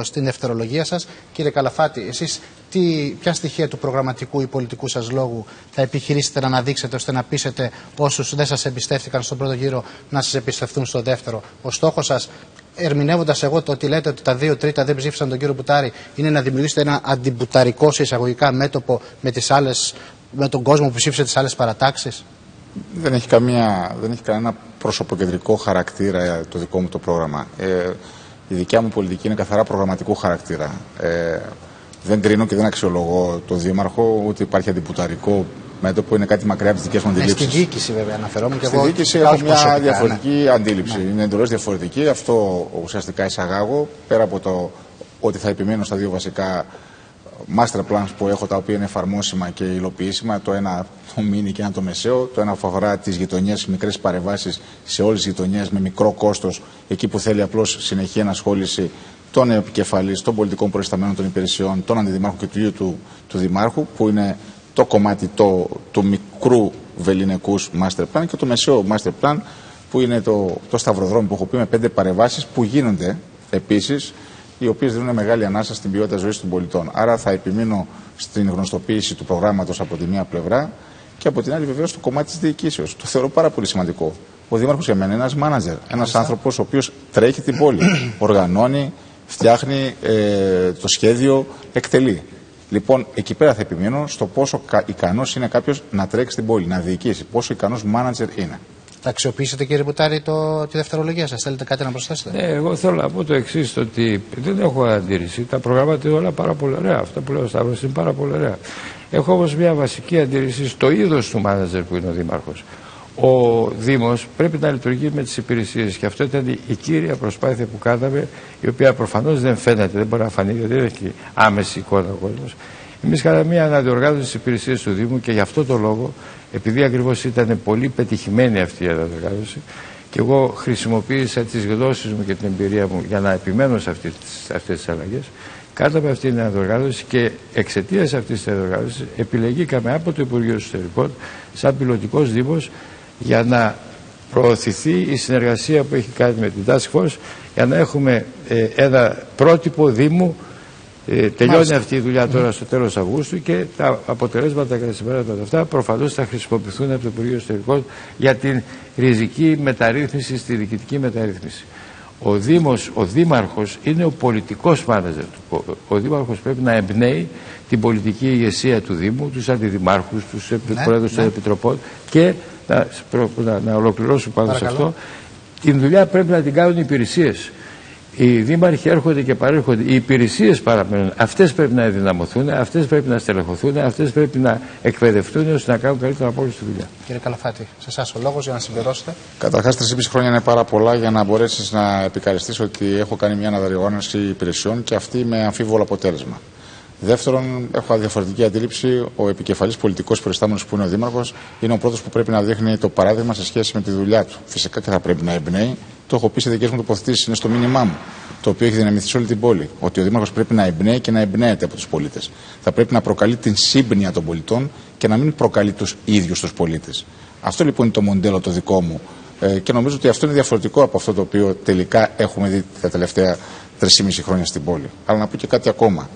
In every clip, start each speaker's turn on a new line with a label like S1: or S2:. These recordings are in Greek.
S1: στην δευτερολογία σας. Κύριε Καλαφάτη, εσείς ποια στοιχεία του προγραμματικού ή πολιτικού σας λόγου θα επιχειρήσετε να αναδείξετε ώστε να πείσετε όσους δεν σας εμπιστεύτηκαν στον πρώτο γύρο να σας εμπιστευτούν στο δεύτερο? Ο στόχος σας, ερμηνεύοντας εγώ το ότι λέτε ότι τα 2 τρίτα δεν ψήφισαν τον κύριο Μπουτάρη, είναι να δημιουργήσετε ένα αντιμπουταρικό σε εισαγωγικά μέτωπο με τον κόσμο που ψήφισε τις άλλες παρατάξεις?
S2: Δεν έχει κανένα προσωποκεντρικό χαρακτήρα το δικό μου το πρόγραμμα. Η δικιά μου πολιτική είναι καθαρά προγραμματικού χαρακτήρα. Δεν κρίνω και δεν αξιολογώ τον Δήμαρχο, ούτε υπάρχει αντιμπουταρικό μέτωπο, είναι κάτι μακριά από τις δικές μου αντιλήψεις.
S1: Στη διοίκηση, βέβαια, αναφερόμουν και εγώ.
S2: Στη διοίκηση έχω μια διαφορετική αντίληψη. Είναι εντελώς διαφορετική. Αυτό ουσιαστικά εισαγάγω, πέρα από το ότι θα επιμείνω στα δύο βασικά master plans που έχω, τα οποία είναι εφαρμόσιμα και υλοποιήσιμα. Το ένα το μίνι και ένα το μεσαίο. Το ένα αφορά τις γειτονιές, μικρές παρεμβάσεις σε όλες τις γειτονιές με μικρό κόστος, εκεί που θέλει απλώς συνεχή ενασχόληση των επικεφαλής, των πολιτικών προϊσταμένων των υπηρεσιών, των αντιδημάρχων και του ίδιου του Δημάρχου, που είναι το κομμάτι του μικρού βεληνικούς master plan, και το μεσαίο master plan, που είναι το σταυροδρόμι που έχω πει, με 5 παρεμβάσεις που γίνονται επίσης, οι οποίες δίνουν μεγάλη ανάσα στην ποιότητα ζωής των πολιτών. Άρα θα επιμείνω στην γνωστοποίηση του προγράμματος από τη μία πλευρά, και από την άλλη βεβαίως το κομμάτι της διοικήσεως. Το θεωρώ πάρα πολύ σημαντικό. Ο Δήμαρχος για μένα είναι ένας μάνατζερ, ένας άνθρωπος ο οποίος τρέχει την πόλη, οργανώνει, φτιάχνει το σχέδιο, εκτελεί. Λοιπόν, εκεί πέρα θα επιμείνω στο πόσο ικανός είναι κάποιος να τρέξει την πόλη, να διοικήσει, πόσο ικανός μάνατζερ είναι.
S1: Θα αξιοποιήσετε, κύριε Μπουτάρη, τη δευτερολογία σας? Θέλετε κάτι να προσθέσετε?
S3: Ναι, εγώ θέλω να πω το εξής, ότι δεν έχω αντίρρηση. Τα προγράμματα είναι όλα πάρα πολύ ωραία. Αυτά που λέω ο Σταύρος είναι πάρα πολύ ωραία. Έχω όμως μια βασική αντίρρηση στο είδος του μάνατζερ που είναι ο Δήμαρχος. Ο Δήμος πρέπει να λειτουργεί με τις υπηρεσίες, και αυτό ήταν η κύρια προσπάθεια που κάναμε, η οποία προφανώς δεν φαίνεται, δεν μπορεί να φανεί, γιατί δεν έχει άμεση εικόνα ο κόσμος. Εμείς κάναμε μια αναδιοργάνωση στις υπηρεσίες του Δήμου, και γι' αυτό το λόγο, επειδή ακριβώς ήταν πολύ πετυχημένη αυτή η αναδιοργάνωση, και εγώ χρησιμοποίησα τις γνώσεις μου και την εμπειρία μου για να επιμένω σε αυτές τις αλλαγές, κάναμε αυτή την αναδιοργάνωση, και εξαιτίας αυτής της αναδιοργάνωσης επιλεγήκαμε από το Υπουργείο Εσωτερικών σαν πιλωτικός Δήμος, για να προωθηθεί η συνεργασία που έχει κάνει με την Task Force, για να έχουμε ένα πρότυπο Δήμου. Τελειώνει αυτή η δουλειά τώρα στο τέλος Αυγούστου, και τα αποτελέσματα και τα συμπεράσματα αυτά προφανώς θα χρησιμοποιηθούν από το Υπουργείο Εσωτερικών για την ριζική μεταρρύθμιση, στη διοικητική μεταρρύθμιση. Ο Δήμαρχος είναι ο πολιτικός μάνατζερ. Ο Δήμαρχος πρέπει να εμπνέει την πολιτική ηγεσία του Δήμου, τους αντιδημάρχους, τους πρόεδρους των επιτροπών, και να ολοκληρώσω πάνω σε αυτό. Την δουλειά πρέπει να την κάνουν οι υπηρεσίες. Οι δήμαρχοι έρχονται και παρέρχονται, οι υπηρεσίες παραμένουν. Αυτές πρέπει να ενδυναμωθούν, αυτές πρέπει να στελεχωθούν, αυτές πρέπει να εκπαιδευτούν ώστε να κάνουν καλύτερα από όλη τη δουλειά.
S1: Κύριε Καλαφάτη, σε εσάς ο λόγος για να συμπληρώσετε.
S2: Καταρχάς, 3,5 χρόνια είναι πάρα πολλά για να μπορέσεις να επικαριστείς ότι έχω κάνει μια αναδιοργάνωση υπηρεσιών, και αυτή με αμφίβολο αποτέλεσμα. Δεύτερον, έχω διαφορετική αντίληψη. Ο επικεφαλής πολιτικός προϊστάμενος που είναι ο Δήμαρχος είναι ο πρώτος που πρέπει να δείχνει το παράδειγμα σε σχέση με τη δουλειά του. Φυσικά και θα πρέπει να εμπνέει. Το έχω πει σε δικές μου τοποθετήσεις, είναι στο μήνυμά μου, το οποίο έχει δυναμηθεί σε όλη την πόλη. Ότι ο Δήμαρχος πρέπει να εμπνέει και να εμπνέεται από τους πολίτες. Θα πρέπει να προκαλεί την σύμπνοια των πολιτών και να μην προκαλεί τους ίδιους τους πολίτες. Αυτό λοιπόν είναι το μοντέλο το δικό μου. Και νομίζω ότι αυτό είναι διαφορετικό από αυτό το οποίο τελικά έχουμε δει τα τελευταία 3,5 χρόνια στην πόλη. Αλλά να πω και κάτι ακόμα.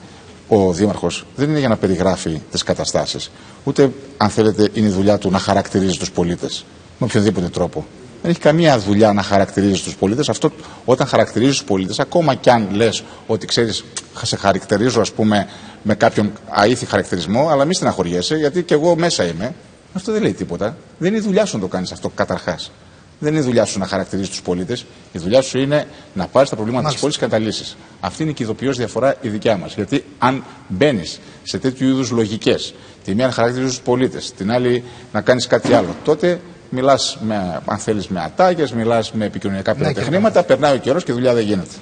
S2: Ο Δήμαρχος δεν είναι για να περιγράφει τις καταστάσεις. Ούτε, αν θέλετε, είναι η δουλειά του να χαρακτηρίζει τους πολίτες με οποιοδήποτε τρόπο. Δεν έχει καμία δουλειά να χαρακτηρίζει τους πολίτες. Αυτό, όταν χαρακτηρίζει τους πολίτες, ακόμα κι αν λες ότι ξέρεις, σε χαρακτηρίζω, ας πούμε, με κάποιον αήθη χαρακτηρισμό, αλλά μη στεναχωριέσαι, γιατί κι εγώ μέσα είμαι. Αυτό δεν λέει τίποτα. Δεν είναι η δουλειά σου να το κάνεις αυτό, καταρχάς. Δεν είναι η δουλειά σου να χαρακτηρίζεις τους πολίτες. Η δουλειά σου είναι να πάρεις τα προβλήματα της πόλης και να τα λύσεις. Αυτή είναι και η ειδοποιώς διαφορά η δικιά μας. Γιατί αν μπαίνεις σε τέτοιου είδους λογικές, τη μία να χαρακτηρίζεις τους πολίτες, την άλλη να κάνεις κάτι άλλο, τότε μιλάς, αν θέλεις, με ατάκες, μιλάς με επικοινωνιακά πυροτεχνήματα, περνάει ο καιρός και η δουλειά δεν γίνεται.